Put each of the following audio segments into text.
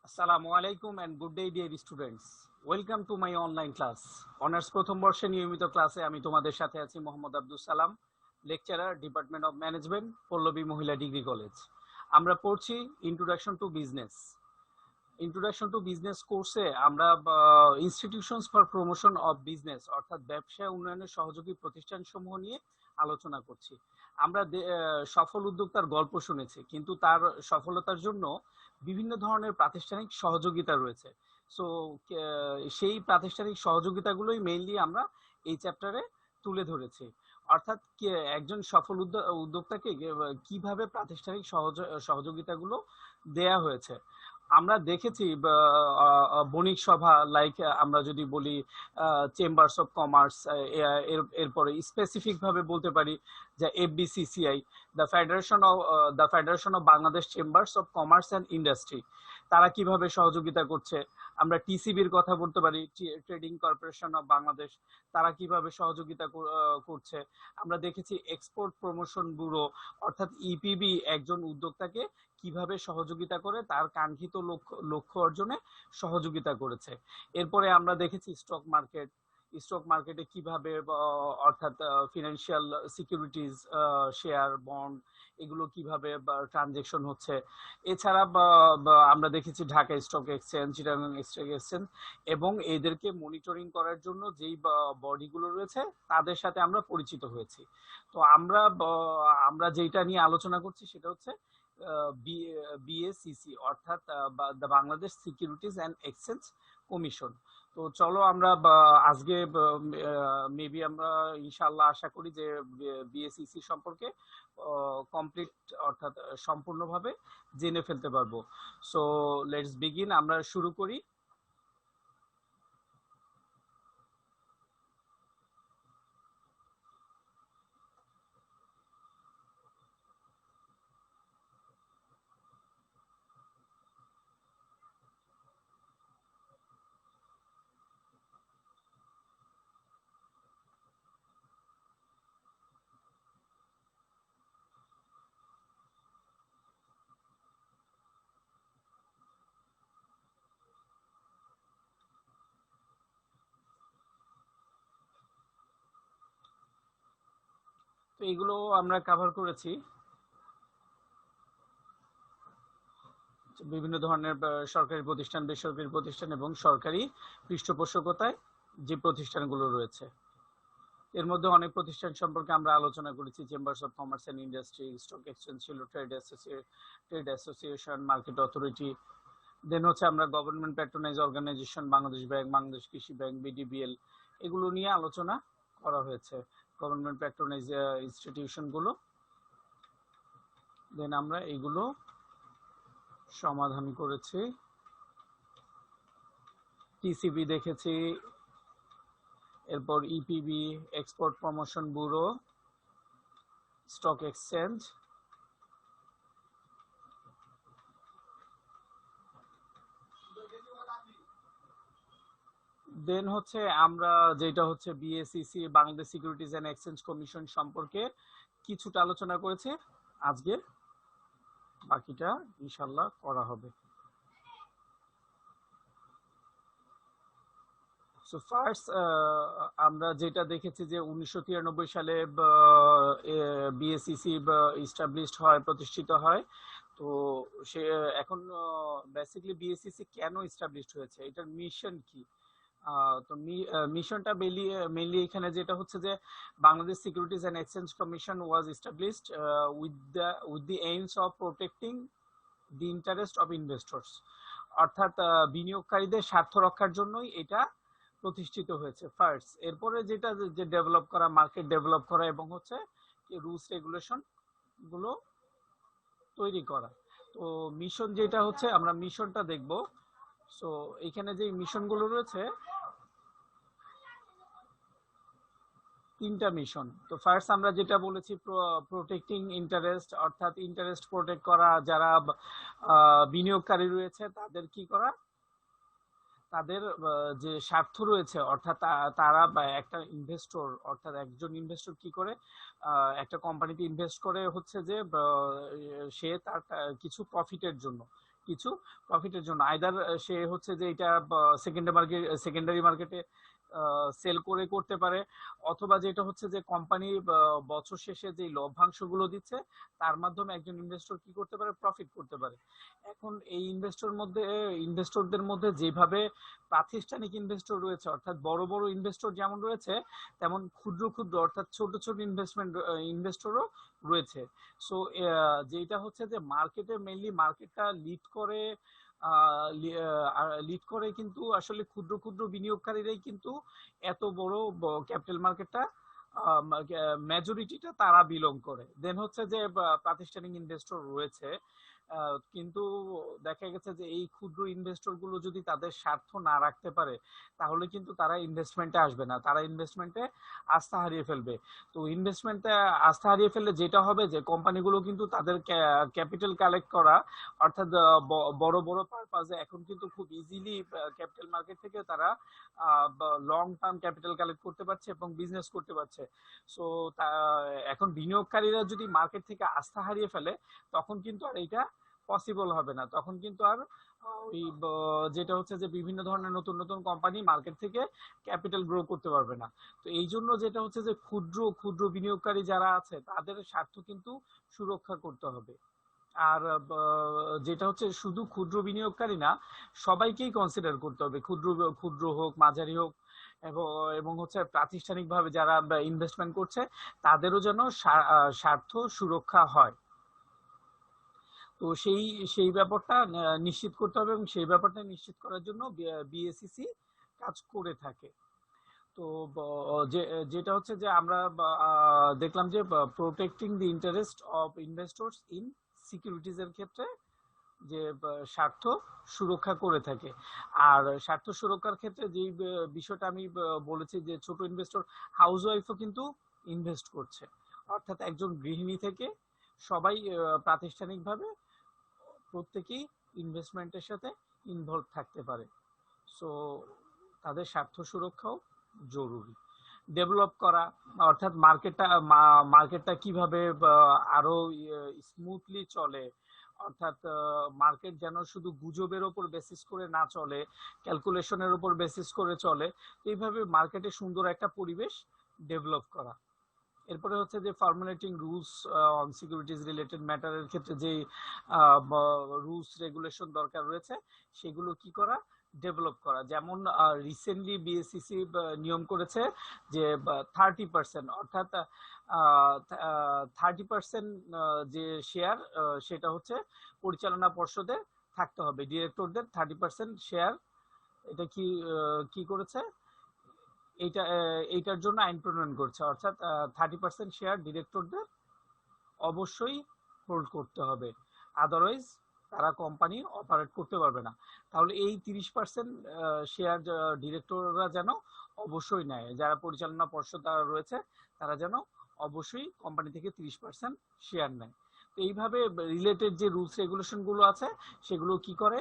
আসসালামু আলাইকুম and good day dear students. Welcome to my online class. Honours প্রথম বর্ষে নিয়মিত ক্লাসে আমি তোমাদের সাথে আছি Mohammad Abdul Salam, lecturer, department of management, Pallabi Mahila degree college. আমরা পড়ছি introduction to business. Introduction to business কোর্সে আমরা institutions for promotion of business অর্থাৎ ব্যবসা উন্নয়নের সহযোগী প্রতিষ্ঠানসমূহ নিয়ে আলোচনা করছি। আমরা সফল উদ্যোক্তার গল্প শুনেছি, কিন্তু তার সফলতার জন্য বিভিন্ন ধরনের প্রাতিষ্ঠানিক সহযোগিতা রয়েছে। সো সেই প্রাতিষ্ঠানিক সহযোগিতাগুলোই মেইনলি আমরা এই চ্যাপ্টারে তুলে ধরেছি। অর্থাৎ একজন সফল উদ্যোক্তাকে কিভাবে প্রাতিষ্ঠানিক সহযোগিতাগুলো দেয়া হয়েছে। আমরা দেখেছি বণিক সভা, লাইক আমরা যদি বলি চেম্বার্স অফ কমার্স, এরপরে স্পেসিফিক ভাবে বলতে পারি যে FBCCI, the federation of Bangladesh chambers of commerce and industry, তারা কিভাবে সহযোগিতা করছে। আমরা টিসিবির কথা বলতে পারি, ট্রেডিং কর্পোরেশন অফ বাংলাদেশ, তারা কিভাবে সহযোগিতা করছে। আমরা দেখেছি এক্সপোর্ট প্রমোশন ব্যুরো অর্থাৎ ইপিবি একজন উদ্যোক্তাকে কিভাবে সহযোগিতা করে তার কাঙ্ক্ষিত লক্ষ্য অর্জনে সহযোগিতা করেছে। এরপরে আমরা দেখেছি স্টক মার্কেটে কিভাবে অর্থাৎ ফিনান্সিয়াল সিকিউরিটিজ, শেয়ার, বন্ড, এগুলো কিভাবে ট্রানজেকশন হচ্ছে। এছাড়া আমরা দেখেছি Dhaka stock exchange, Chittagong stock exchange, এবং এদেরকে মনিটরিং করার জন্য যেই বডিগুলো রয়েছে তাদের সাথে আমরা পরিচিত হয়েছি। তো আমরা যেটা নিয়ে আলোচনা করছি সেটা হচ্ছে বিএসিসি অর্থাৎ the Bangladesh securities and exchange commission. তো চলো আমরা আজকে মেবি আমরা ইনশাআল্লাহ আশা করি যে বিএসিসি সম্পর্কে কমপ্লিট অর্থাৎ সম্পূর্ণভাবে জেনে ফেলতে পারবো। সো লেটস বিগিন, আমরা শুরু করি। তো এগুলো আমরা কভার করেছি বিভিন্ন ধরনের সরকারি প্রতিষ্ঠান, বেসরকারি প্রতিষ্ঠান এবং সরকারি পৃষ্ঠপোষকতায় যে প্রতিষ্ঠানগুলো রয়েছে। এর মধ্যে অনেক প্রতিষ্ঠান সম্পর্কে আমরা আলোচনা করেছি। Chambers of commerce and industry, stock exchange ছিল, trade association, market authority. Then হচ্ছে আমরা government patronize organization, Bangladesh bank, Bangladesh Krishi bank, BDBL, এগুলো নিয়ে আলোচনা করা হয়েছে, গভর্নমেন্ট প্যাট্রোনাইজ ইনস্টিটিউশন গুলো। দেন আমরা এগুলো সমাধান করেছি। টিসিবি দেখেছি, এরপর EPB, export promotion bureau, stock exchange, then হচ্ছে আমরা যেটা হচ্ছে BSEC, Bangladesh securities and exchange commission সম্পর্কে কিছুটা আলোচনা করেছে। আজকে বাকিটা ইনশাল্লাহ করা হবে। সো ফার্স্ট আমরা যেটা দেখেছি যে 1993 সালে বিএসইসি ইস্টাবলিশড হয়, প্রতিষ্ঠিত হয়। তো সে এখন বেসিক্যালি বিএসইসি কেন ইস্টাবলিশড হয়েছে, এটার মিশন কি। তো মিশনটা মেইনলি এখানে যেটা হচ্ছে যে Bangladesh securities and exchange commission was established with the aims of protecting the interest of investors, অর্থাৎ বিনিয়োগকারীদের স্বার্থ রক্ষার জন্যই এটা প্রতিষ্ঠিত হয়েছে ফার্স্ট। এরপরে যেটা যে ডেভেলপ করা, মার্কেট ডেভেলপ করা এবং হচ্ছে রুলস রেগুলেশন গুলো তৈরি করা। তো মিশন যেটা হচ্ছে, আমরা মিশনটা দেখব। সো এখানে যে মিশনগুলো রয়েছে, তিনটা মিশন। তো ফার্স্ট আমরা যেটা বলেছি প্রোটেক্টিং ইন্টারেস্ট, অর্থাৎ ইন্টারেস্ট প্রোটেক্ট করা, যারা বিনিয়োগকারী রয়েছে তাদের কি করা, তাদের যে স্বার্থ রয়েছে, অর্থাৎ তারা একটা ইনভেস্টর, অর্থাৎ একজন ইনভেস্টর কি করে একটা কোম্পানিতে ইনভেস্ট করে হচ্ছে যে সে তার কিছু প্রফিটের জন্য, কিছু প্রফিটের জন্য, আইদার সে হচ্ছে যে এটা সেকেন্ডারি মার্কেটে সেল করে করতে পারে, অথবা যেটা হচ্ছে যে কোম্পানি বছর শেষে যে লভ্যাংশগুলো দিচ্ছে তার মাধ্যমে একজন ইনভেস্টর কি করতে পারে, প্রফিট করতে পারে। এখন এই ইনভেস্টরদের মধ্যে যেভাবে প্রাতিষ্ঠানিক ইনভেস্টর রয়েছে, অর্থাৎ বড় বড় ইনভেস্টর যেমন রয়েছে, তেমন ক্ষুদ্র ক্ষুদ্র অর্থাৎ ছোট ছোট ইনভেস্টরও রয়েছে। সো যেটা হচ্ছে যে মার্কেটটা লিড করে কিন্তু আসলে ক্ষুদ্র ক্ষুদ্র বিনিয়োগকারীরাই কিন্তু এত বড় ক্যাপিটাল মার্কেটটা মেজরিটিটা তারা বিলং করে। দেন হচ্ছে যে প্রাতিষ্ঠানিক ইনভেস্টর রয়েছে, কিন্তু দেখা গেছে যে এই ক্ষুদ্র ইনভেস্টর গুলো যদি তাদের স্বার্থ না রাখতে পারে তাহলে কিন্তু তারা ইনভেস্টমেন্টে আসবে না, তারা ইনভেস্টমেন্টে আস্থা হারিয়ে ফেলবে। তো ইনভেস্টমেন্টে আস্থা হারিয়ে ফেললে যেটা হবে যে কোম্পানিগুলো কিন্তু তাদের ক্যাপিটাল কালেক্ট করা, অর্থাৎ বড় বড় পারপাজে এখন কিন্তু খুব ইজিলি ক্যাপিটাল মার্কেট থেকে তারা লং টার্ম ক্যাপিটাল কালেক্ট করতে পারছে এবং বিজনেস করতে পারছে। সো এখন বিনিয়োগকারীরা যদি মার্কেট থেকে আস্থা হারিয়ে ফেলে তখন কিন্তু আর এটা পসিবল হবে না, তখন কিন্তু আর ওই যেটা হচ্ছে যে বিভিন্ন ধরনের নতুন নতুন কোম্পানি মার্কেট থেকে ক্যাপিটাল গ্রো করতে পারবে না। তো এই জন্য যেটা হচ্ছে যে ক্ষুদ্র ক্ষুদ্র বিনিয়োগকারী যারা আছে তাদের স্বার্থ কিন্তু সুরক্ষা করতে হবে। আর যেটা হচ্ছে শুধু ক্ষুদ্র বিনিয়োগকারী না, সবাইকেই কনসিডার করতে হবে, ক্ষুদ্র ক্ষুদ্র হোক মাঝারি হোক, এবং হচ্ছে প্রাতিষ্ঠানিকভাবে যারা ইনভেস্টমেন্ট করছে তাদেরও যেন স্বার্থ সুরক্ষা হয়। তো সেই ব্যাপারটা নিশ্চিত করতে হবে, এবং সেই ব্যাপারটা নিশ্চিত করার জন্য বিএসইসি কাজ করে থাকে। তো যেটা হচ্ছে যে আমরা দেখলাম যে protecting the interest of investors in securities এর ক্ষেত্রে যে স্বার্থ সুরক্ষা করে থাকে। আর স্বার্থ সুরক্ষার ক্ষেত্রে যে বিষয়টা আমি বলেছি যে ছোট ইনভেস্টর হাউস ওয়াইফও কিন্তু ইনভেস্ট করছে, অর্থাৎ একজন গৃহিণী থেকে সবাই প্রাতিষ্ঠানিকভাবে প্রত্যেকেই ইনভেস্টমেন্টের সাথে ইনভলভ থাকতে পারে। সো তাদের স্বার্থ সুরক্ষাও জরুরি। ডেভেলপ করা, অর্থাৎ মার্কেটটা কিভাবে আরো স্মুথলি চলে, অর্থাৎ মার্কেট যেন শুধু গুজবের উপর বেসিস করে না চলে, ক্যালকুলেশনের উপর বেসিস করে চলে, এইভাবে মার্কেটে সুন্দর একটা পরিবেশ ডেভেলপ করা। এরপরে হচ্ছে যে formulating rules on securities related ম্যাটারের ক্ষেত্রে যে রুলস রেগুলেশন দরকার রয়েছে সেগুলো কি করা, ডেভেলপ করা। যেমন রিসেন্টলি বিএসইসি নিয়ম করেছে যে 30%, অর্থাৎ 30% যে শেয়ার সেটা হচ্ছে পরিচালনা পর্ষদে থাকতে হবে, ডিরেক্টরদের 30% শেয়ার। এটা কি করেছে, এইটার জন্য আইন প্রণয়ন করছে, অর্থাৎ 30% শেয়ার ডিরেক্টরদের অবশ্যই হোল্ড করতে হবে, আদারওয়াইজ তারা কোম্পানি অপারেট করতে পারবে না। তাহলে এই 30% শেয়ার ডিরেক্টররা যেন অবশ্যই নেয়, যারা পরিচালনা পর্ষদ রয়েছে তারা যেন অবশ্যই কোম্পানি থেকে 30% শেয়ার নেয়। তো এইভাবে রিলেটেড যে রুলস রেগুলেশন গুলো আছে সেগুলো কি করে,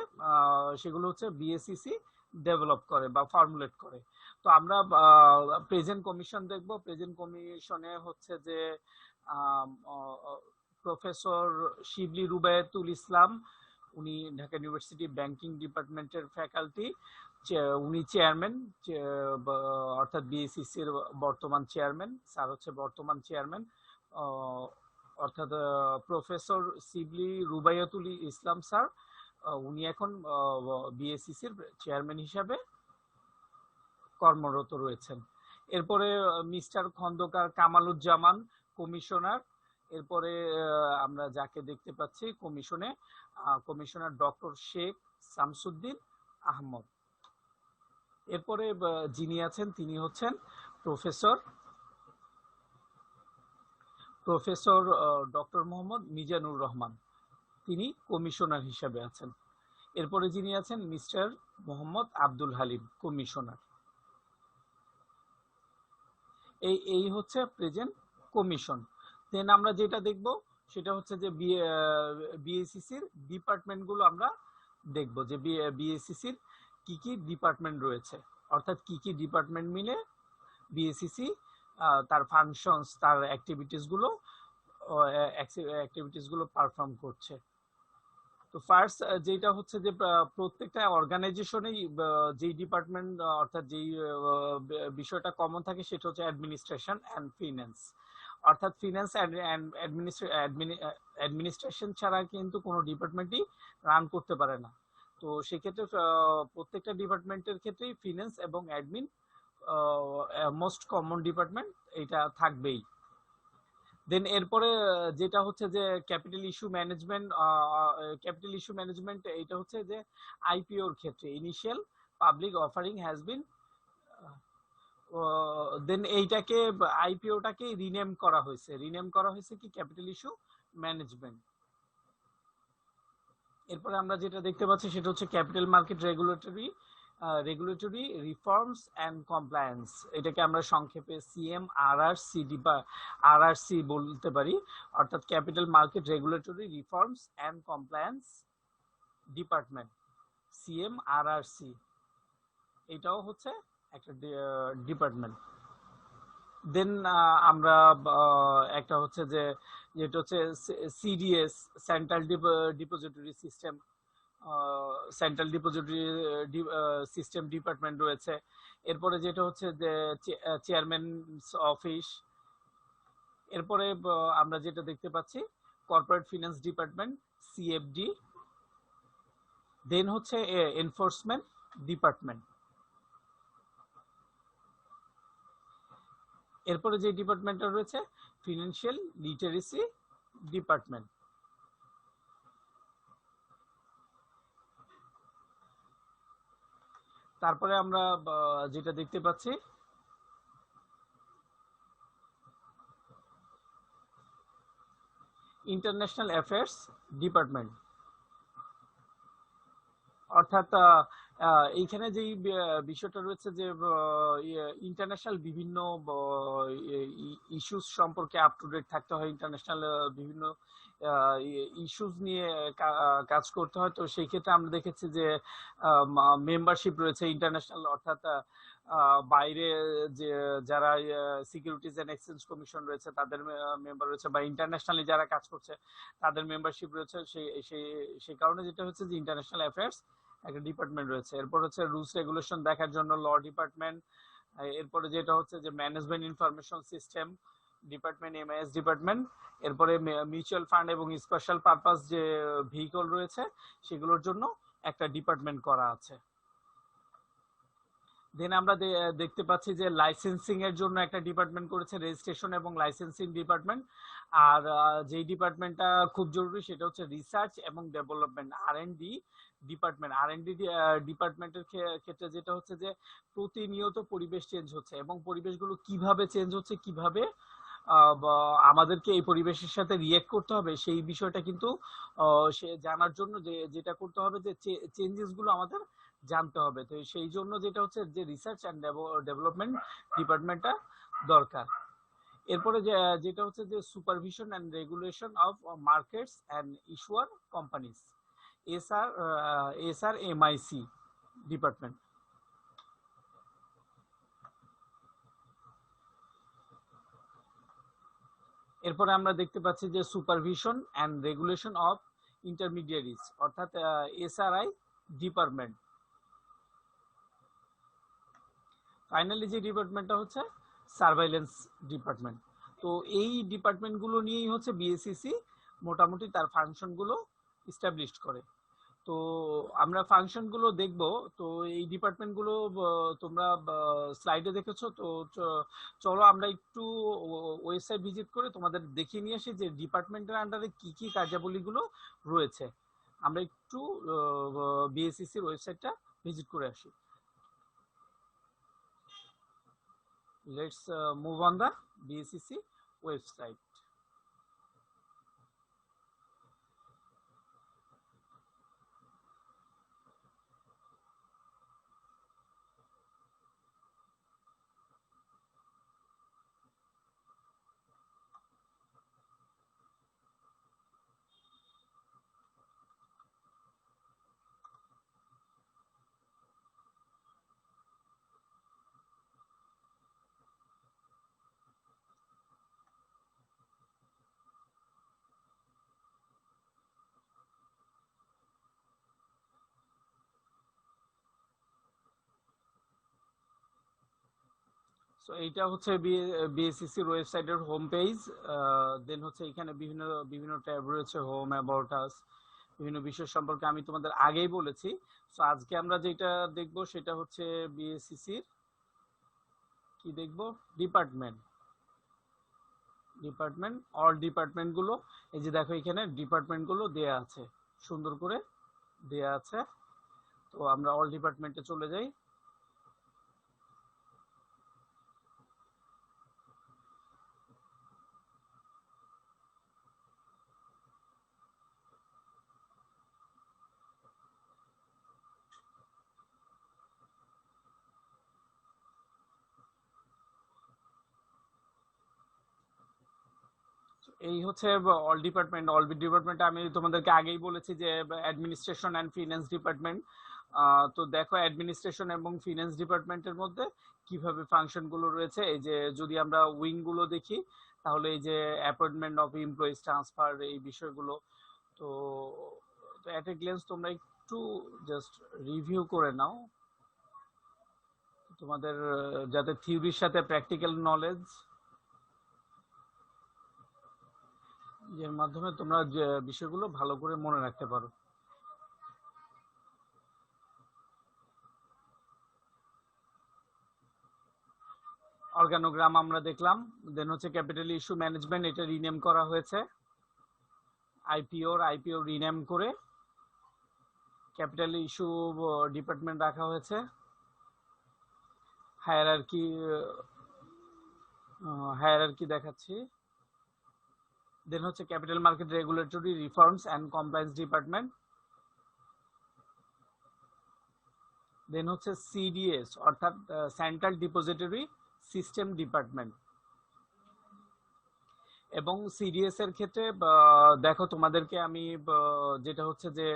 সেগুলো হচ্ছে বিএসইসি ডেভেলপ করে বা ফর্মুলেট করে। তো আমরা প্রেজেন্ট কমিশন দেখব। প্রেজেন্ট কমিশনে হচ্ছে যে প্রফেসর শিবলি রুবায়াতুল ইসলাম, উনি ঢাকা ইউনিভার্সিটি ব্যাংকিং ডিপার্টমেন্টের ফ্যাকাল্টি, উনি চেয়ারম্যান, অর্থাৎ বিএসইসির বর্তমান চেয়ারম্যান, স্যার হচ্ছে বর্তমান চেয়ারম্যান, অর্থাৎ প্রফেসর শিবলি রুবায়াতুল ইসলাম স্যার, উনি এখন বিএসইসির চেয়ারম্যান হিসাবে কর্মরত রয়েছেন। এরপরে মিস্টার খন্দকার কামালুজ্জামান কমিশনার। এরপরে আমরা যাকে দেখতে পাচ্ছি কমিশনার ডক্টর শেখ শামসুদ্দিন আহমদ। এরপরে যিনি আছেন তিনি হচ্ছেন প্রফেসর ডক্টর মোহাম্মদ মিজানুর রহমান, তিনি কমিশনার হিসাবে আছেন। এরপরে যিনি আছেন মিস্টার মোহাম্মদ আব্দুল হালিম, কমিশনার। এই হচ্ছে প্রেজেন্ট কমিশন। দেন আমরা যেটা দেখব সেটা হচ্ছে যে বিএসইসির ডিপার্টমেন্টগুলো আমরা দেখব, যে বিএসইসির কি কি ডিপার্টমেন্ট রয়েছে, অর্থাৎ কি কি ডিপার্টমেন্ট মিলে বিএসইসি তার ফাংশনস, তার অ্যাক্টিভিটিস গুলো পারফর্ম করছে। তো ফার্স্ট যেটা হচ্ছে যে প্রত্যেকটা অর্গানাইজেশনেই যেই ডিপার্টমেন্ট অর্থাৎ যেই বিষয়টা কমন থাকে সেটা হচ্ছে অ্যাডমিনিস্ট্রেশন অ্যান্ড ফিন্যান্স। অর্থাৎ ফিন্যান্স অ্যান্ড অ্যাডমিনিস্ট্রেশন ছাড়া কিন্তু কোনো ডিপার্টমেন্টই রান করতে পারে না। তো সেক্ষেত্রে প্রত্যেকটা ডিপার্টমেন্টের ক্ষেত্রেই ফিন্যান্স এবং অ্যাডমিন মোস্ট কমন ডিপার্টমেন্ট, এটা থাকবেই। দেন এরপরে যেটা হচ্ছে যে ক্যাপিটাল ইস্যু ম্যানেজমেন্ট, এটা হচ্ছে যে আইপিওর ক্ষেত্রে initial public offering has been, then এইটাকে আইপিওটাকে রিনেম করা হয়েছে কি ক্যাপিটাল ইস্যু ম্যানেজমেন্ট। এরপরে আমরা যেটা দেখতে পাচ্ছি সেটা হচ্ছে capital market regulatory reforms and compliance, এটাকে আমরা সংক্ষেপে আরআরসি বলতে পারি, অর্থাৎ capital market regulatory reforms and compliance department, CMRRC, এটাও হচ্ছে একটা ডিপার্টমেন্ট। দেন আমরা একটা হচ্ছে যে যেটা হচ্ছে CDS, central depository system department রয়েছে। এরপরে যেটা হচ্ছে যে চেয়ারম্যান অফিস। এরপরে আমরা যেটা দেখতে পাচ্ছি কর্পোরেট ফিনান্স ডিপার্টমেন্ট, সিএফডি। দেন হচ্ছে এনফোর্সমেন্ট ডিপার্টমেন্ট। এরপরে যে ডিপার্টমেন্টটা রয়েছে ফিনান্সিয়াল লিটারেসি ডিপার্টমেন্ট। তারপরে আমরা যেটা দেখতে পাচ্ছি ইন্টারন্যাশনাল অ্যাফেয়ার্স ডিপার্টমেন্ট, অর্থাৎ এইখানে যেই বিষয়টা রয়েছে যে ইন্টারন্যাশনাল বিভিন্ন ইস্যুস সম্পর্কে আপ টু ডেট থাকতে হয়, ইন্টারন্যাশনাল বিভিন্ন ইস্যুস নিয়ে কাজ করতে হয়। তো সেই ক্ষেত্রে আমরা দেখেছি যে মেম্বারশিপ রয়েছে ইন্টারন্যাশনাল, অর্থাৎ বাইরে যে যারা সিকিউরিটিজ এন্ড এক্সচেঞ্জ কমিশন রয়েছে তাদের মেম্বার রয়েছে, বা ইন্টারন্যাশনালি যারা কাজ করছে তাদের মেম্বারশিপ রয়েছে। সেই কারণে যেটা হচ্ছে যে ইন্টারন্যাশনাল অ্যাফেয়ার্স একটা ডিপার্টমেন্ট রয়েছে। এরপর হচ্ছে রুলস রেগুলেশন দেখার জন্য ল ডিপার্টমেন্ট। এরপরে যেটা হচ্ছে যে management information system department, MIS department. এরপরে মিউচুয়াল ফান্ড এবং স্পেশাল পারপাস যে ভেহিকল রয়েছে সেগুলোর জন্য একটা ডিপার্টমেন্ট করা আছে। দেন আমরা দেখতে পাচ্ছি যে লাইসেন্সিং এর জন্য একটা ডিপার্টমেন্ট করেছে, রেজিস্ট্রেশন এবং লাইসেন্সিং ডিপার্টমেন্ট। আর যেই ডিপার্টমেন্টটা খুব জরুরি সেটা হচ্ছে রিসার্চ এবং ডেভেলপমেন্ট, আর&ডি ডিপার্টমেন্ট। আর&ডি ডিপার্টমেন্টের ক্ষেত্রে যেটা হচ্ছে যে প্রতিনিয়ত পরিবেশ চেঞ্জ হচ্ছে এবং পরিবেশগুলো কিভাবে চেঞ্জ হচ্ছে, কিভাবে আমাদেরকে এই পরিবেশের সাথে রিয়েক্ট করতে হবে সেই বিষয়টা কিন্তু সে জানার জন্য যেটা করতে হবে যে চেঞ্জেস গুলো আমাদের জানতে হবে। তো সেই জন্য যেটা হচ্ছে যে রিসার্চ অ্যান্ড ডেভেলপমেন্ট ডিপার্টমেন্টটা দরকার। এরপরে যেটা হচ্ছে যে supervision and regulation of markets and issuer companies, SRMIC department. এরপরে আমরা দেখতে পাচ্ছি যে supervision and regulation of intermediaries, অর্থাৎ এসআরআই ডিপার্টমেন্ট। ফাইনালি যে ডিপার্টমেন্টটা হচ্ছে সার্ভাইলেন্স ডিপার্টমেন্ট। তো এই ডিপার্টমেন্টগুলো নিয়েই হচ্ছে বিএসইসি মোটামুটি তার ফাংশনগুলো ইস্টাবলিশড করে। তো আমরা ফাংশনগুলো দেখব। তো এই ডিপার্টমেন্টগুলো তোমরা স্লাইডে দেখেছো। তো চলো আমরা একটু ওয়েবসাইট ভিজিট করে তোমাদের দেখিয়ে নিয়ে আসি যে ডিপার্টমেন্টের আন্ডারে কি কি কার্যাবলীগুলো রয়েছে। আমরা একটু বিএসইসির ওয়েবসাইটটা ভিজিট করে আসি। Let's move on the BSCC website. So এইটা হচ্ছে বিএসসিসির ওয়েবসাইটের হোম পেজ। দেন হচ্ছে এখানে বিভিন্ন বিভিন্ন ট্যাব রয়েছে, হোম, অ্যাবাউট আস, বিভিন্ন বিষয় সম্পর্কে আমি তোমাদের আগেই বলেছি। সো আজকে আমরা যেটা দেখব সেটা হচ্ছে বিএসসিসির কি দেখব, ডিপার্টমেন্ট ডিপার্টমেন্ট অল ডিপার্টমেন্ট গুলো। এই যে দেখো এখানে ডিপার্টমেন্ট গুলো দেয়া আছে, সুন্দর করে দেয়া আছে। তো আমরা অল ডিপার্টমেন্টে চলে যাই। এই হচ্ছে অল ডিপার্টমেন্ট আমি তোমাদেরকে আগেই বলেছি যে অ্যাডমিনিস্ট্রেশন অ্যান্ড ফিনান্স ডিপার্টমেন্ট। তো দেখো অ্যাডমিনিস্ট্রেশন এবং ফিনান্স ডিপার্টমেন্টের মধ্যে কিভাবে ফাংশন গুলো রয়েছে। এই যে যদি আমরা উইং গুলো দেখি তাহলে এই যে অ্যাপয়েন্টমেন্ট অফ এমপ্লয়িজ, ট্রান্সফার, এই বিষয়গুলো। তো তো এট এ গ্লেন্স তোমরা একটু জাস্ট রিভিউ করে নাও তোমাদের, যাতে থিওরির সাথে প্র্যাকটিক্যাল নলেজ এর মাধ্যমে তোমরা যে বিষয়গুলো ভালো করে মনে রাখতে পারো। অর্গানোগ্রাম আমরা দেখলাম। দেন হচ্ছে ক্যাপিটাল ইস্যু ম্যানেজমেন্ট, এটা রিনেম করা হয়েছে। আইপিও রিনেম করে ক্যাপিটাল ইস্যু ডিপার্টমেন্ট রাখা হয়েছে। হায়ারার্কি দেখাচ্ছি। দেন হচ্ছে capital market regulatory reforms and compliance department. Then হচ্ছে সিডিএস অর্থাৎ সেন্ট্রাল ডিপোজিটরি সিস্টেম ডিপার্টমেন্ট। এবং সিডিএস এর ক্ষেত্রে দেখো তোমাদেরকে আমি যেটা হচ্ছে যে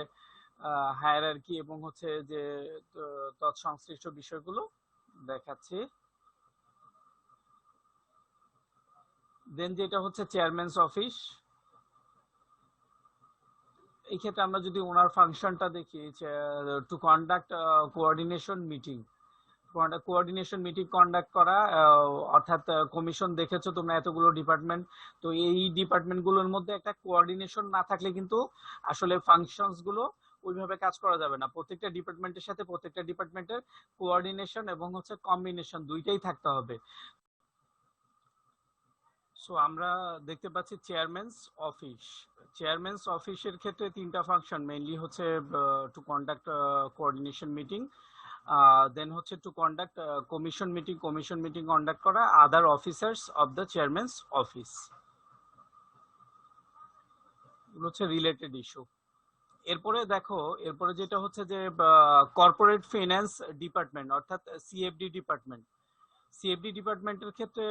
হায়ারার্কি এবং হচ্ছে যে তৎসংশ্লিষ্ট বিষয়গুলো দেখাচ্ছি। দেন যেটা হচ্ছে চেয়ারম্যানস অফিস, এই ক্ষেত্রে আমরা যদি ওনার ফাংশনটা দেখি, to conduct coordination meeting conduct করা, অর্থাৎ কমিশন দেখেছো তোমরা এতগুলো ডিপার্টমেন্ট। তো এই ডিপার্টমেন্ট গুলোর মধ্যে একটা কোঅর্ডিনেশন না থাকলে কিন্তু আসলে ফাংশনস গুলো ওইভাবে কাজ করা যাবে না। প্রত্যেকটা ডিপার্টমেন্টের সাথে প্রত্যেকটা ডিপার্টমেন্টের কোঅর্ডিনেশন এবং হচ্ছে কম্বিনেশন দুইটাই থাকতে হবে। সো আমরা দেখতে পাচ্ছি চেয়ারম্যানস অফিসের ক্ষেত্রে তিনটা ফাংশন মেইনলি হচ্ছে টু কন্ডাক্ট কোঅর্ডিনেশন মিটিং, দেন হচ্ছে to conduct commission meeting conduct করা আদার অফিসার্স অফ দ্য চেয়ারম্যানস অফিস, হচ্ছে রিলেটেড ইস্যু। এরপরে যেটা হচ্ছে যে কর্পোরেট ফিন্যান্স ডিপার্টমেন্ট অর্থাৎ সিএফডি ডিপার্টমেন্টের ক্ষেত্রে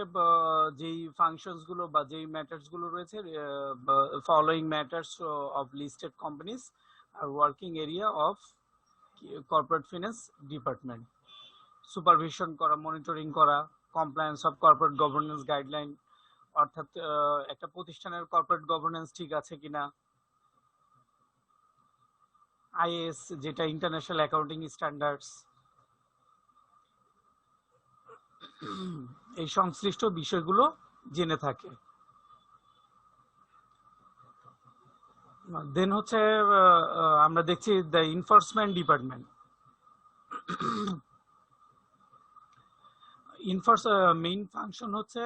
যেই ফাংশনস গুলো বা যেই ম্যাটার্স গুলো রয়েছে, following matters of listed companies are working area of corporate finance department. Supervision করা, মনিটরিং করা, compliance of corporate governance guideline, অর্থাৎ একটা প্রতিষ্ঠানের কর্পোরেট গভর্নেন্স ঠিক আছে কিনা, আইএস যেটা ইন্টারন্যাশনাল অ্যাকাউন্টিং স্ট্যান্ডার্ডস, এই সংশ্লিষ্ট বিষয়গুলো জেনে থাকে। দেন হচ্ছে আমরা দেখছি the enforcement department. Main function হচ্ছে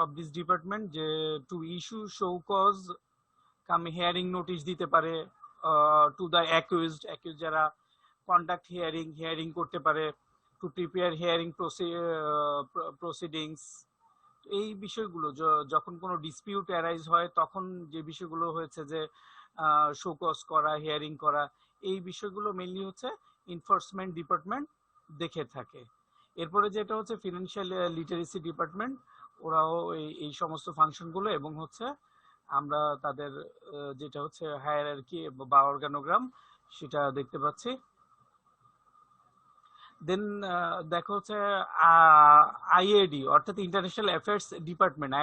অফ দিস ডিপার্টমেন্ট যে to issue show cause come hearing notice দিতে পারে টু দ্য অ্যাকিউজড যারা কন্ডাক্ট হিয়ারিং করতে পারে, টু প্রিপেয়ার হিয়ারিং প্রসিডিংস। এই বিষয়গুলো যখন কোনো ডিসপিউট অ্যারাইজ হয় তখন যে বিষয়গুলো হয়েছে যে শোকজ করা, হিয়ারিং করা, এই বিষয়গুলো মেইনলি হচ্ছে এনফোর্সমেন্ট ডিপার্টমেন্ট দেখে থাকে। এরপরে যেটা হচ্ছে ফিনান্সিয়াল লিটারেসি ডিপার্টমেন্ট, ওরাও এই সমস্ত ফাংশনগুলো এবং হচ্ছে আমরা তাদের যেটা হচ্ছে হায়ারার্কি বা অর্গানোগ্রাম সেটা দেখতে পাচ্ছি। দেন দেখো হচ্ছে আইএডি অর্থাৎ ইন্টারন্যাশনাল অ্যাফেয়ার্স ডিপার্টমেন্ট,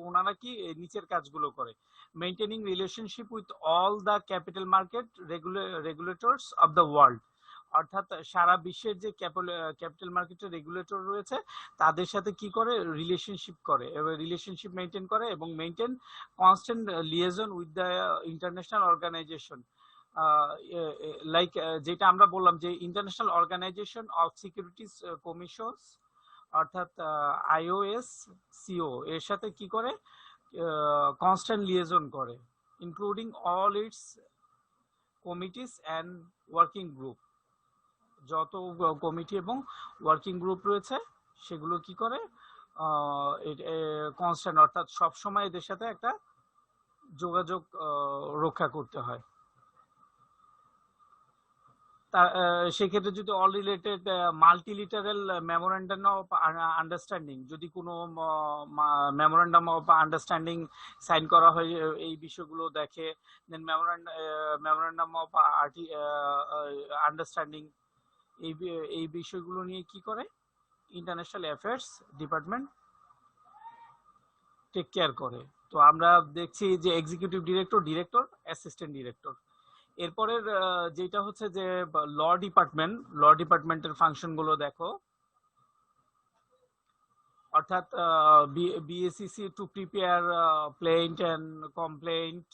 ওনারা কি নিচের কাজগুলো করে, maintaining relationship with all the capital market regulators of the world, অর্থাৎ সারা বিশ্বের যে ক্যাপিটাল মার্কেটের রেগুলেটর রয়েছে তাদের সাথে কি করে রিলেশনশিপ করে এবং রিলেশনশিপ মেনটেন করে এবং maintain constant liaison with the international organisation, like যেটা আমরা বললাম যে international organisation of securities commissions অর্থাৎ আইওএস সিও এর সাথে কি করে কনস্ট্যান্ট লিয়েজন করে, including all its committees and working group. যত কমিটি এবং ওয়ার্কিং গ্রুপ রয়েছে সেগুলো কি করে কনস্ট্যান্ট অর্থাৎ সবসময় এদের সাথে একটা যোগাযোগ রক্ষা করতে হয়। সেক্ষেত্রে যদি all related multilateral memorandum of understanding, যদি কোনো মেমোরেন্ডাম অফ আন্ডারস্ট্যান্ডিং সাইন করা হয় এই বিষয়গুলো দেখে, দেন মেমোরেন্ডাম অফ আন্ডারস্ট্যান্ডিং এই বিষয়গুলো নিয়ে কি করে international affairs department take care করে। তো আমরা দেখছি যে executive director, director, assistant director. এরপরের যেটা হচ্ছে যে ল ডিপার্টমেন্টের ফাংশন গুলো দেখো, অর্থাৎ BSEC to prepare plaint and complaint,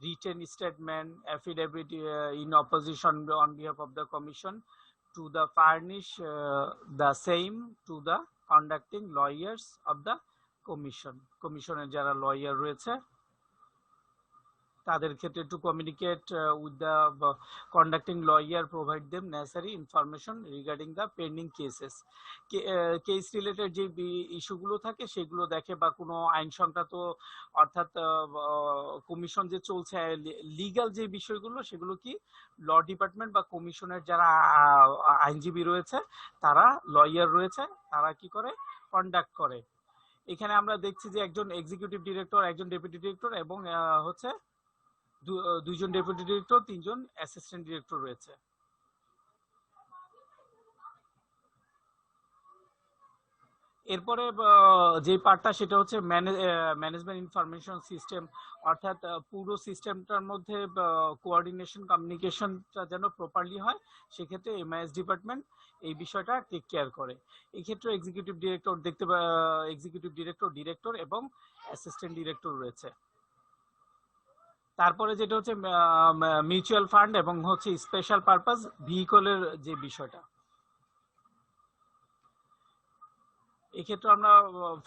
written statement, affidavit in opposition on behalf of the commission to the furnish the same to the conducting lawyers of the commission. Commissioner যারা lawyer রয়েছে তাদের ক্ষেত্রে to communicate with the conducting lawyer, provide them necessary information regarding the pending cases. Case related যে ইস্যুগুলো থাকে সেগুলো দেখে, বা কোনো আইন সংক্রান্ত অর্থাৎ কমিশন যে চলছে লিগাল যে বিষয়গুলো সেগুলো কি ল ডিপার্টমেন্ট বা কমিশনের যারা আইনজীবী রয়েছে, তারা লয়ার রয়েছে, তারা কি করে কন্ডাক্ট করে। এখানে আমরা দেখছি যে একজন এক্সিকিউটিভ ডিরেক্টর, একজন ডেপুটি ডিরেক্টর এবং হচ্ছে দুইজন ডেপুটি ডিরেক্টর, তিনজন অ্যাসিস্ট্যান্ট ডিরেক্টর রয়েছে। এরপরে যে পার্টটা সেটা হচ্ছে ম্যানেজমেন্ট ইনফরমেশন সিস্টেম, অর্থাৎ পুরো সিস্টেমটার মধ্যে কোঅর্ডিনেশন কমিউনিকেশনটা যেন প্রপারলি হয়, সেক্ষেত্রে এমআইএস ডিপার্টমেন্ট এই বিষয়টা টেক কেয়ার করে। এই ক্ষেত্রে executive director executive director, director এবং অ্যাসিস্ট্যান্ট ডিরেক্টর রয়েছে। তারপরে যেটা হচ্ছে মিউচুয়াল ফান্ড এবং হচ্ছে স্পেশাল পারপাস ভেহিকলের যে বিষয়টা, এক্ষেত্রে আমরা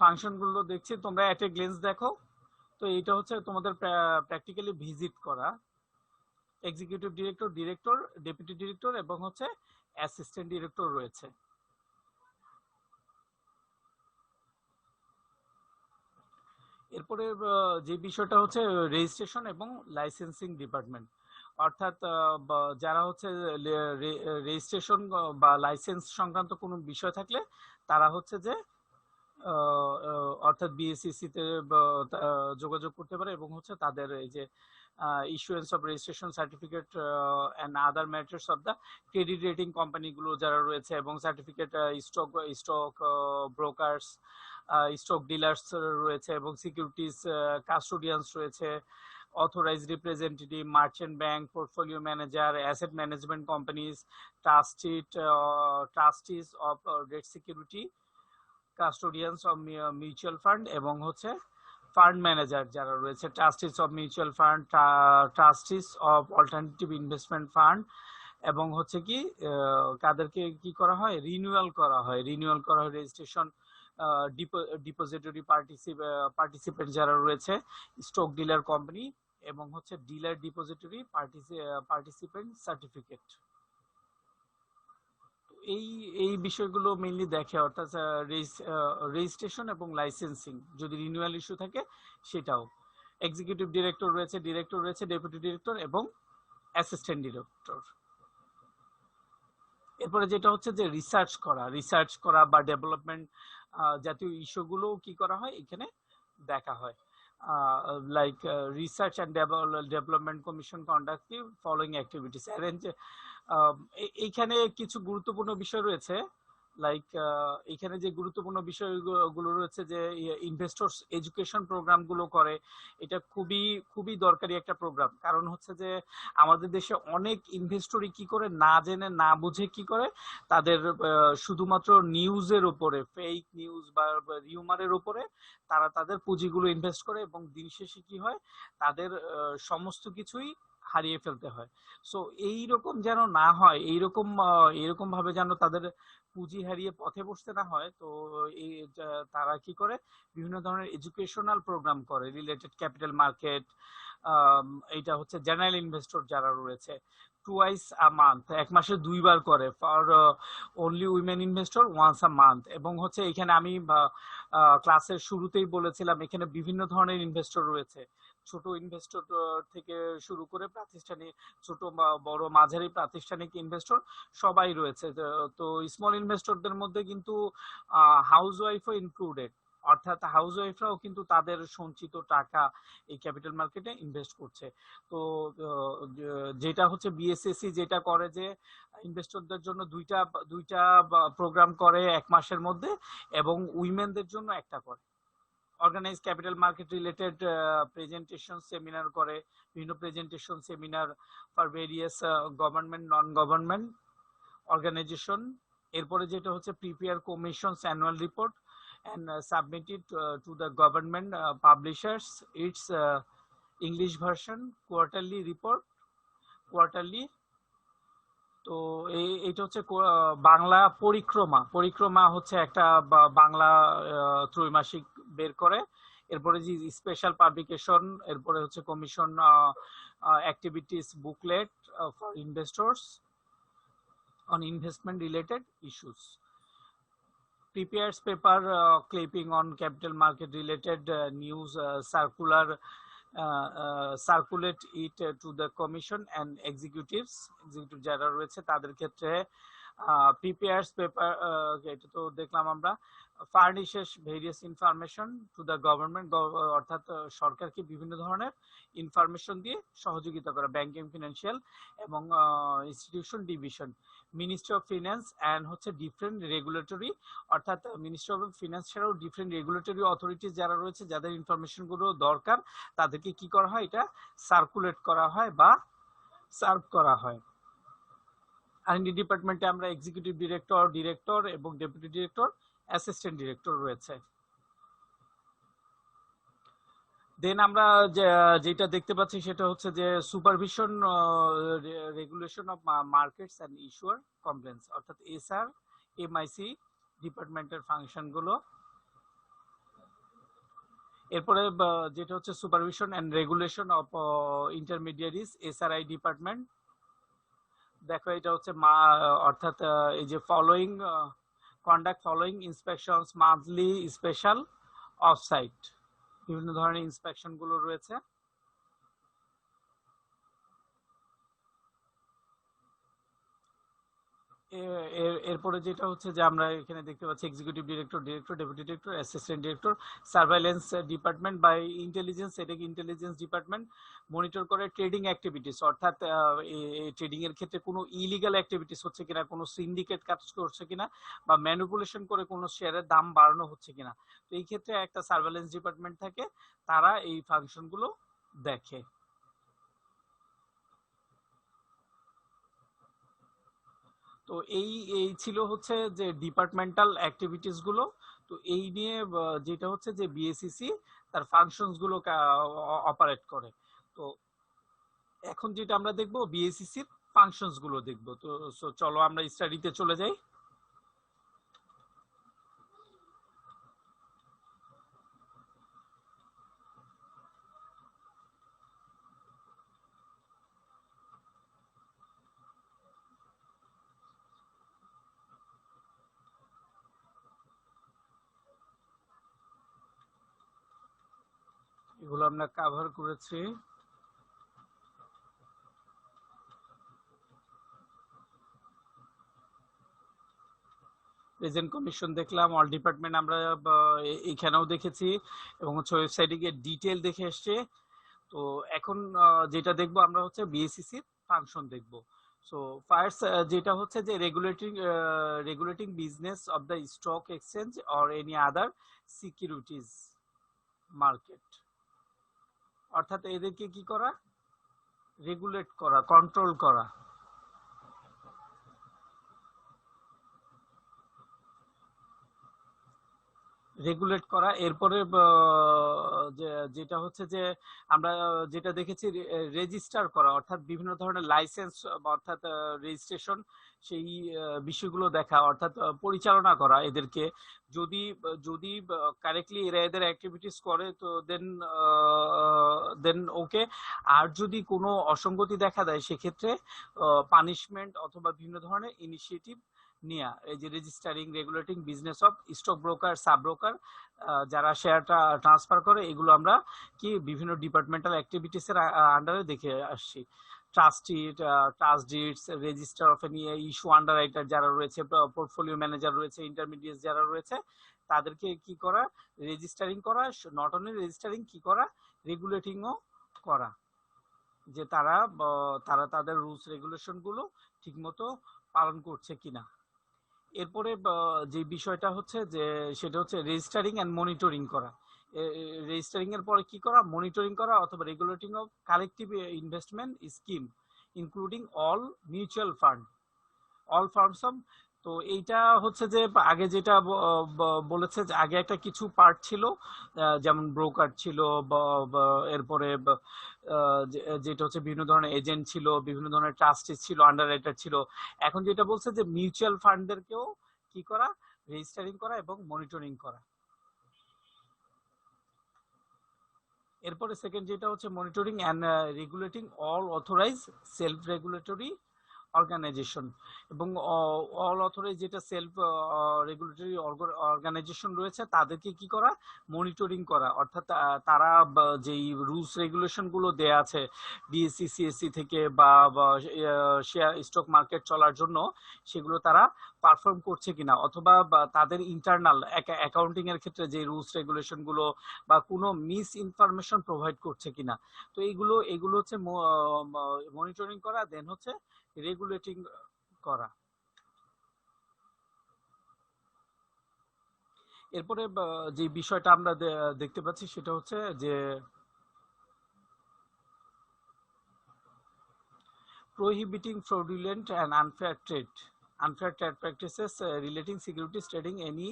ফাংশনগুলো দেখছি, তোমরা এট এ গ্লেন্স দেখো। তো এটা হচ্ছে তোমাদের প্র্যাকটিক্যালি ভিজিট করা executive director, director, deputy director এবং হচ্ছে অ্যাসিস্ট্যান্ট ডিরেক্টর রয়েছে। এরপরে যে বিষয়টা হচ্ছে রেজিস্ট্রেশন এবং লাইসেন্সিং ডিপার্টমেন্ট, অর্থাৎ যারা হচ্ছে রেজিস্ট্রেশন বা লাইসেন্স সংক্রান্ত কোনো বিষয় থাকলে তারা হচ্ছে যে অর্থাৎ বিএসসিসি তে যোগাযোগ করতে পারে এবং হচ্ছে তাদের এই যে issuance of registration certificate and other matters of the credit rating কোম্পানিগুলো যারা রয়েছে এবং certificate stock brokers, stock dealers রয়েছে এবং সিকিউরিটিজ কাস্টোডিয়ানস রয়েছে, authorised representative, merchant bank, portfolio manager, asset management companies, trustees of debt security, custodians of mutual fund এবং হচ্ছে fund manager যারা রয়েছে, trustees of mutual fund, trustees of alternative investment fund এবং হচ্ছে কি কাদেরকে কি করা হয় রিনিউয়াল করা হয় রেজিস্ট্রেশন ডিপোজিটরি পার্টিসিপেন্ট যারা রয়েছে, স্টক ডিলার কোম্পানি এবং হচ্ছে ডিলার ডিপোজিটরি পার্টিসিপেন্ট সার্টিফিকেট। এই বিষয়গুলো মেইনলি দেখে, অর্থাৎ রেজিস্ট্রেশন এবং লাইসেন্সিং যদি রিনিউয়াল ইস্যু থাকে সেটাও। এক্সিকিউটিভ ডিরেক্টর রয়েছে, ডিরেক্টর রয়েছে, ডেপুটি ডিরেক্টর এবং অ্যাসিস্ট্যান্ট ডিরেক্টর। এরপরে যেটা হচ্ছে যে রিসার্চ করা বা ডেভেলপমেন্ট জাতীয় ইস্যুগুলো কি করা হয় এখানে দেখা হয়, like research and development commission conduct the following activities arrange. এইখানে কিছু গুরুত্বপূর্ণ বিষয় রয়েছে, লাইক এখানে যে গুরুত্বপূর্ণ বিষয়গুলো রয়েছে যে ইনভেস্টরস এডুকেশন প্রোগ্রামগুলো করে, এটা খুবই খুবই দরকারি একটা প্রোগ্রাম। কারণ হচ্ছে যে আমাদের দেশে অনেক ইনভেস্টরই কি করে না জেনে না বুঝে কি করে তাদের শুধুমাত্র নিউজের উপরে, ফেক নিউজ বা রিউমারের উপরে তারা তাদের পুঁজিগুলো ইনভেস্ট করে এবং দিন শেষে কি হয় তাদের সমস্ত কিছুই হারিয়ে ফেলতে হয়। সো এইরকম যেন না হয়, এইরকম ভাবে যেন তাদের পুঁজি হারিয়ে পথে বসতে না হয়, তো এই তারা কি করে বিভিন্ন ধরনের এডুকেশনাল প্রোগ্রাম করে রিলেটেড ক্যাপিটাল মার্কেট। এটা হচ্ছে জেনারেল ইনভেস্টর যারা রয়েছে টুয়াইস আ মান্থ, এক মাসে দুইবার করে, for only women investor once a month. এবং হচ্ছে এখানে আমি ক্লাসের শুরুতেই বলেছিলাম এখানে বিভিন্ন ধরনের ইনভেস্টর রয়েছে, ছোট ইনভেস্টর থেকে শুরু করে প্রাতিষ্ঠানিক, ছোট বড় মাঝারি প্রাতিষ্ঠানিক ইনভেস্টর সবাই রয়েছে। তো স্মল ইনভেস্টরদের মধ্যে কিন্তু হাউস ওয়াইফও ইনক্লুডেড, অর্থাৎ হাউস ওয়াইফরাও কিন্তু তাদের সঞ্চিত টাকা এই ক্যাপিটাল মার্কেটে ইনভেস্ট করছে। তো যেটা হচ্ছে বিএসএসসি যেটা করে যে ইনভেস্টরদের জন্য দুইটা প্রোগ্রাম করে এক মাসের মধ্যে, এবং উইমেনদের জন্য একটা করে। Organize capital market related presentation seminar করে, বিভিন্ন presentation seminar for various government non government organization. এরপরে যেটা হচ্ছে prepare commissions annual report and submit it to the government publishers its English version quarterly report quarterly। তো এইটা হচ্ছে বাংলা পরিক্রমা হচ্ছে একটা বাংলা ত্রৈমাসিক বের করে। এরপরে যে স্পেশাল পাবলিকেশন, এরপরে হচ্ছে commission activities booklet for investors on investment related issues, prepares paper clipping on capital market related news, circulate it to the commission and executive যারা রয়েছে তাদের ক্ষেত্রে। prepares paper, এটা তো দেখলাম আমরা। furnishes various information to the government, অর্থাৎ সরকারকে বিভিন্ন ধরনের ইনফরমেশন দিয়ে সহযোগিতা করা, ব্যাংকিং ফিনান্সিয়াল এবং institution division. Ministry of finance and হচ্ছে ডিফারেন্ট রেগুলেটরি, অর্থাৎ মিনিস্ট্রি অফ ফিনান্স ছাড়াও ডিফারেন্ট রেগুলেটরি অথরিটিজ যারা রয়েছে যাদের ইনফরমেশনগুলো দরকার তাদেরকে কি করা হয়, এটা সার্কুলেট করা হয় বা সার্ভ করা হয়। আইনি ডিপার্টমেন্টে আমরা এক্সিকিউটিভ ডিরেক্টর এবং ডেপুটি ডিরেক্টর, অ্যাসিস্ট্যান্ট ডিরেক্টর রয়েছে। দেন আমরা যেটা দেখতে পাচ্ছি সেটা হচ্ছে যে supervision regulation of markets and issuer compliance, অর্থাৎ এসআর এমআইসি ডিপার্টমেন্টের ফাংশন গুলো। এরপরে যেটা হচ্ছে supervision and regulation of intermediaries, SRI department. দেখো এটা হচ্ছে অর্থাৎ এই যে following conduct following inspections monthly special off site, বিভিন্ন ধরনের ইন্সপেকশন গুলো রয়েছে। এরপরে যেটা হচ্ছে যে আমরা এখানে দেখতে পাচ্ছি executive director, deputy director, assistant director. Surveillance department by intelligence, এটা ইন্টেলিজেন্স ডিপার্টমেন্ট মনিটর করে ট্রেডিং অ্যাক্টিভিটিস, অর্থাৎ ট্রেডিং এর ক্ষেত্রে কোনো ইলিগাল অ্যাক্টিভিটিস হচ্ছে কিনা, কোনো সিন্ডিকেট কাজ করছে কিনা বা ম্যানিপুলেশন করে কোনো শেয়ারের দাম বাড়ানো হচ্ছে কিনা। তো এই ক্ষেত্রে একটা সার্ভেইলেন্স ডিপার্টমেন্ট থাকে, তারা এই ফাংশনগুলো দেখে। তো এই ছিল হচ্ছে যে ডিপার্টমেন্টাল অ্যাক্টিভিটিস গুলো। তো এই নিয়ে যেটা হচ্ছে যে বিএসইসি তার ফাংশনস গুলো অপারেট করে। তো এখন যেটা আমরা দেখবো বিএসইসির ফাংশনস গুলো দেখবো। তো চলো আমরা স্টাডিতে চলে যাই। এগুলো আমরা কভার করেছি। প্রেজেন্ট কমিশন দেখলাম, অল ডিপার্টমেন্ট আমরা এখানেও দেখেছি এবং হচ্ছে ওয়েবসাইটে গিয়ে ডিটেল দেখে এসছে। তো এখন যেটা দেখবো আমরা হচ্ছে বিএসইসির ফাংশন দেখবো। সো ফার্স্ট যেটা হচ্ছে যে regulating business of the stock exchange or any other securities market, অর্থাৎ এদেরকে কি করা, রেগুলেট করা, কন্ট্রোল করা। রেগুলেট করা। এরপরে যেটা হচ্ছে যে আমরা যেটা দেখেছি রেজিস্টার করা, অর্থাৎ বিভিন্ন ধরনের লাইসেন্স অর্থাৎ রেজিস্ট্রেশন, সেই বিষয়গুলো দেখা, অর্থাৎ পরিচালনা করা এদেরকে। যদি যদি কারেক্টলি এরা এদের অ্যাক্টিভিটিস করে তো দেন দেন ওকে। আর যদি কোনো অসঙ্গতি দেখা দেয় সেক্ষেত্রে পানিশমেন্ট অথবা বিভিন্ন ধরনের ইনিশিয়েটিভ নেয়া। এই যে registering, regulating business of stock broker, sub broker, যারা শেয়ারটা ট্রান্সফার করে, এগুলো আমরা কি বিভিন্ন ডিপার্টমেন্টাল অ্যাক্টিভিটিস এর আন্ডারে দেখে আসছি। Trust deeds, register of any issue under writer যারা রয়েছে, পোর্টফোলিও ম্যানেজার রয়েছে, ইন্টারমিডিয়েট যারা রয়েছে, তাদেরকে কি করা, রেজিস্টারিং করা। নট অনলি রেজিস্টারিং, কি করা, রেগুলেটিংও করা, যে তারা তারা তাদের রুলস রেগুলেশন গুলো ঠিকমতো পালন করছে কিনা। এরপরে যে বিষয়টা হচ্ছে যে সেটা হচ্ছে রেজিস্টারিং এন্ড মনিটরিং করা। রেজিস্টারিং এর পরে কি করা, মনিটরিং করা অথবা regulating of collective investment scheme including all mutual fund, all firms of. তো এইটা হচ্ছে যে আগে যেটা বলেছে যে আগে একটা কিছু পার্ট ছিল, যেমন ব্রোকার ছিল, এরপরে যেটা হচ্ছে বিভিন্ন ধরনের এজেন্ট ছিল, বিভিন্ন ধরনের ট্রাস্টি ছিল, আন্ডার রাইটার ছিল। এখন যেটা বলছে যে মিউচুয়াল ফান্ডদেরকেও কি করা, রেজিস্টারিং করা এবং মনিটরিং করা। এরপরে সেকেন্ড যেটা হচ্ছে monitoring and regulating all authorize self regulatory organization, এবং অল অথরাইজ যেটা সেলফ রেগুলেটরি অর্গানাইজেশন রয়েছে তাদেরকে কি করা, মনিটরিং করা। অর্থাৎ তারা যেই রুলস রেগুলেশন গুলো দেয়া আছে বিএসসি সিএসসি থেকে বা শেয়ার স্টক মার্কেট চলার জন্য, সেগুলো তারা পারফর্ম করছে কিনা, অথবা তাদের ইন্টারনাল অ্যাকাউন্টিং এর ক্ষেত্রে যে রুলস রেগুলেশন গুলো বা কোনো মিস ইনফরমেশন প্রোভাইড করছে কিনা। তো এগুলো এগুলো হচ্ছে মনিটরিং করা, দেন হচ্ছে রেগুলেটিং করা। এরপরে যে বিষয়টা আমরা দেখতে পাচ্ছি সেটা হচ্ছে যে prohibiting fraudulent and unfair trade practices relating securities trading any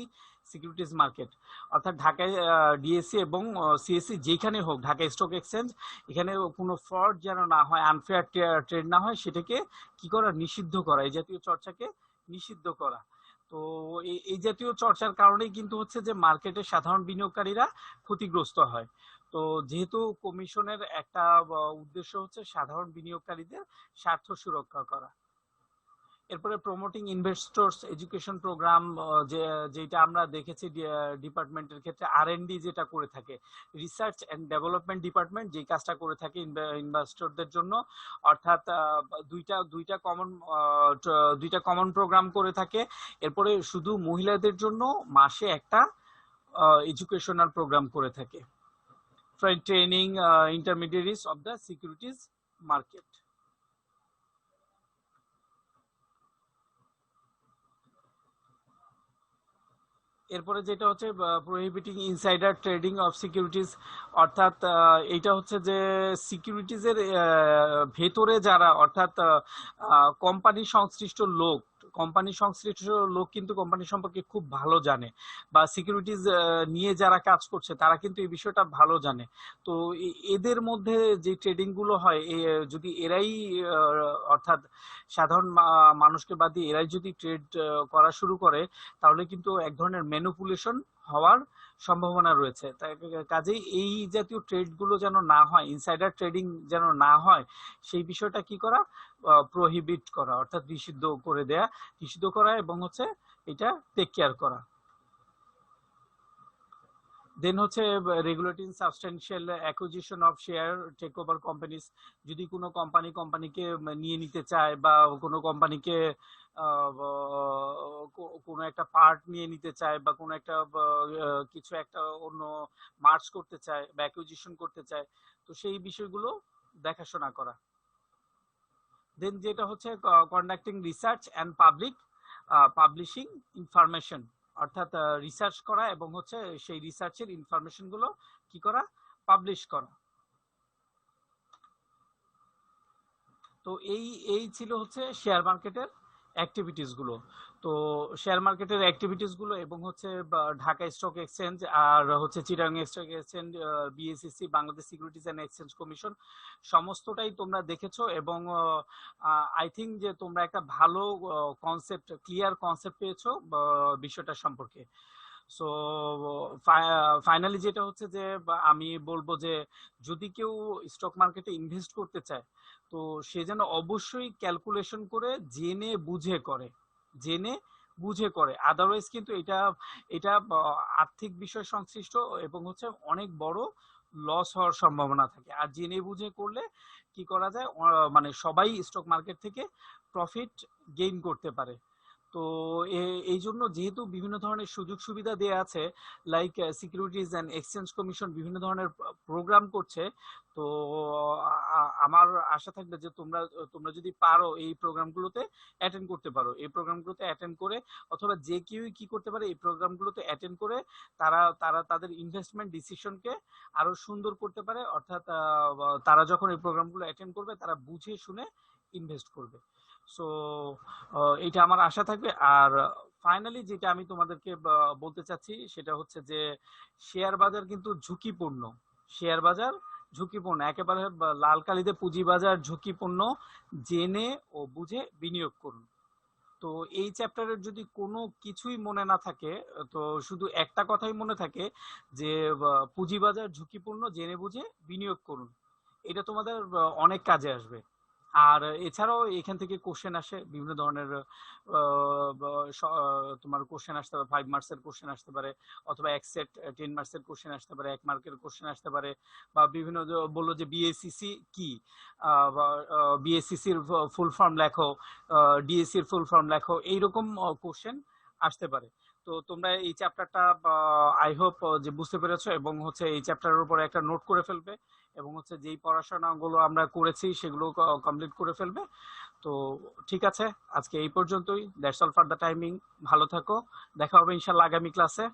securities market. অর্থাৎ ঢাকায় ডিএসসি এবং সিএসসি যেখানে হোক, ঢাকা স্টক এক্সচেঞ্জ, এখানে কোনো ফ্রড যেন না হয়, আনফেয়ার ট্রেড না হয়, সেটাকে কি করা, নিষিদ্ধ করা, এই জাতীয় চর্চাকে নিষিদ্ধ করা। তো এই জাতীয় চর্চার কারণেই কিন্তু হচ্ছে যে মার্কেটের সাধারণ বিনিয়োগকারীরা ক্ষতিগ্রস্ত হয়। তো যেহেতু কমিশনের একটা উদ্দেশ্য হচ্ছে সাধারণ বিনিয়োগকারীদের স্বার্থ সুরক্ষা করা। এরপরে প্রমোটিং ইনভেস্টরস এডুকেশন প্রোগ্রাম, যেটা আমরা দেখেছি ডিপার্টমেন্টের ক্ষেত্রে আর&ডি যেটা করে থাকে, রিসার্চ এন্ড ডেভেলপমেন্ট ডিপার্টমেন্ট যে কাজটা করে থাকে ইনভেস্টরদের জন্য। অর্থাৎ দুইটা কমন প্রোগ্রাম করে থাকে। এরপরে শুধু মহিলাদের জন্য মাসে একটা এডুকেশনাল প্রোগ্রাম করে থাকে, training intermediaries of the securities market. এরপরে যেটা হচ্ছে প্রহিবিটিং ইনসাইডার ট্রেডিং অফ সিকিউরিটিজ, অর্থাৎ এইটা হচ্ছে যে সিকিউরিটিজের ভেতরে যারা, অর্থাৎ কোম্পানি সংশ্লিষ্ট লোক, কিন্তু কোম্পানি সম্পর্কে খুব ভালো জানে, বা সিকিউরিটিজ নিয়ে যারা কাজ করছে তারা কিন্তু এই বিষয়টা ভালো জানে। তো এদের মধ্যে যে ট্রেডিং গুলো হয়, যদি এরাই অর্থাৎ সাধারণ মানুষকে বাদ দিয়ে এরাই যদি ট্রেড করা শুরু করে, তাহলে কিন্তু এক ধরনের ম্যানিপুলেশন হওয়ার সম্ভাবনা রয়েছে। কাজেই এই জাতীয় ট্রেড গুলো যেন না হয়, ইনসাইডার ট্রেডিং যেন না হয়, সেই বিষয়টা কি করা, প্রহিবিট করা, অর্থাৎ নিষিদ্ধ করা এবং হচ্ছে এটা টেক কেয়ার করা। দেন হচ্ছে regulating substantial acquisition of share take over companies, যদি কোনো কোম্পানিকে নিয়ে নিতে চায়, বা কোনো কোম্পানিকে কোনো একটা পার্ট নিয়ে নিতে চায়, বা কোনো একটা কিছু একটা অন্য মার্জ করতে চায় বা অ্যাকুইজিশন করতে চায়, তো সেই বিষয়গুলো দেখাশোনা করা। দেন যেটা হচ্ছে conducting research and publishing information, অর্থাৎ রিসার্চ করা এবং হচ্ছে সেই রিসার্চের ইনফরমেশন গুলো কি করা, পাবলিশ করা। তো এই ছিল হচ্ছে শেয়ার মার্কেটের অ্যাক্টিভিটিস গুলো। তো শেয়ার মার্কেটের অ্যাক্টিভিটিস গুলো এবং হচ্ছে ঢাকা স্টক এক্সচেঞ্জ আর হচ্ছে Chittagong stock exchange, BSEC, Bangladesh securities and exchange commission, সমস্তটাই তোমরা দেখেছো এবং আই থিঙ্ক যে তোমরা একটা ভালো কনসেপ্ট, ক্লিয়ার কনসেপ্ট পেয়েছো বিষয়টা সম্পর্কে। সো ফাইনালি যেটা হচ্ছে যে আমি বলবো যে যদি কেউ স্টক মার্কেটে ইনভেস্ট করতে চায় তো সে যেন অবশ্যই ক্যালকুলেশন করে জেনে বুঝে করে, জেনে বুঝে করে। আদারওয়াইজ কিন্তু এটা এটা আর্থিক বিষয় সংশ্লিষ্ট এবং হচ্ছে অনেক বড় লস হওয়ার সম্ভাবনা থাকে। আর জেনে বুঝে করলে কি করা যায়, মানে সবাই স্টক মার্কেট থেকে প্রফিট গেইন করতে পারে। তো এই জন্য যেহেতু বিভিন্ন ধরনের সুযোগ সুবিধা দেয়া আছে, like securities and exchange commission বিভিন্ন ধরনের প্রোগ্রাম করছে, তো আমার আশা থাকবে যে তোমরা তোমরা যদি পারো এই প্রোগ্রামগুলোতে অ্যাটেন্ড করতে পারো, এই প্রোগ্রামগুলোতে অ্যাটেন্ড করে অথবা যে কেউই কি করতে পারে এই প্রোগ্রামগুলোতে অ্যাটেন্ড করে তারা তারা তাদের ইনভেস্টমেন্ট ডিসিশনকে আরো সুন্দর করতে পারে। অর্থাৎ তারা যখন এই প্রোগ্রামগুলো অ্যাটেন্ড করবে তারা বুঝে শুনে ইনভেস্ট করবে। সো এটা আমার আশা থাকবে। আর ফাইনালি যেটা আমি তোমাদেরকে বলতে চাচ্ছি সেটা হচ্ছে যে শেয়ার বাজার কিন্তু ঝুঁকিপূর্ণ, শেয়ার বাজার ঝুঁকিপূর্ণ, একেবারে লাল কালিতে পুঁজিবাজার ঝুঁকিপূর্ণ, জেনে ও বুঝে বিনিয়োগ করুন। তো এই চ্যাপ্টারের যদি কোনো কিছুই মনে না থাকে, তো শুধু একটা কথাই মনে থাকে যে পুঁজিবাজার ঝুঁকিপূর্ণ, জেনে বুঝে বিনিয়োগ করুন, এটা তোমাদের অনেক কাজে আসবে। আর এছাড়াও এখান থেকে কোশ্চেন আসে বিভিন্ন ধরনের, তোমার কোশ্চেন আসতে পারে 5 মার্কসের কোশ্চেন আসতে পারে, অথবা এক সেট 10 মার্কসের কোশ্চেন আসতে পারে, 1 মার্কের কোশ্চেন আসতে পারে, বা বিভিন্ন বললো যে বিএসসিসি কি, বিএসসিসির ফুল ফর্ম লেখো, ডিএসসির ফুল ফর্ম লেখো, এইরকম কোশ্চেন আসতে পারে। তো তোমরা এই চ্যাপ্টারটা আই হোপ যে বুঝতে পেরেছো এবং হচ্ছে এই চ্যাপ্টারের উপরে একটা নোট করে ফেলবে এবং হচ্ছে যেই পড়াশোনাগুলো আমরা করেছি সেগুলো কমপ্লিট করে ফেলবে। তো ঠিক আছে, আজকে এই পর্যন্তই। That's all for the timing. ভালো থাকো, দেখা হবে ইনশাআল্লাহ আগামী ক্লাসে।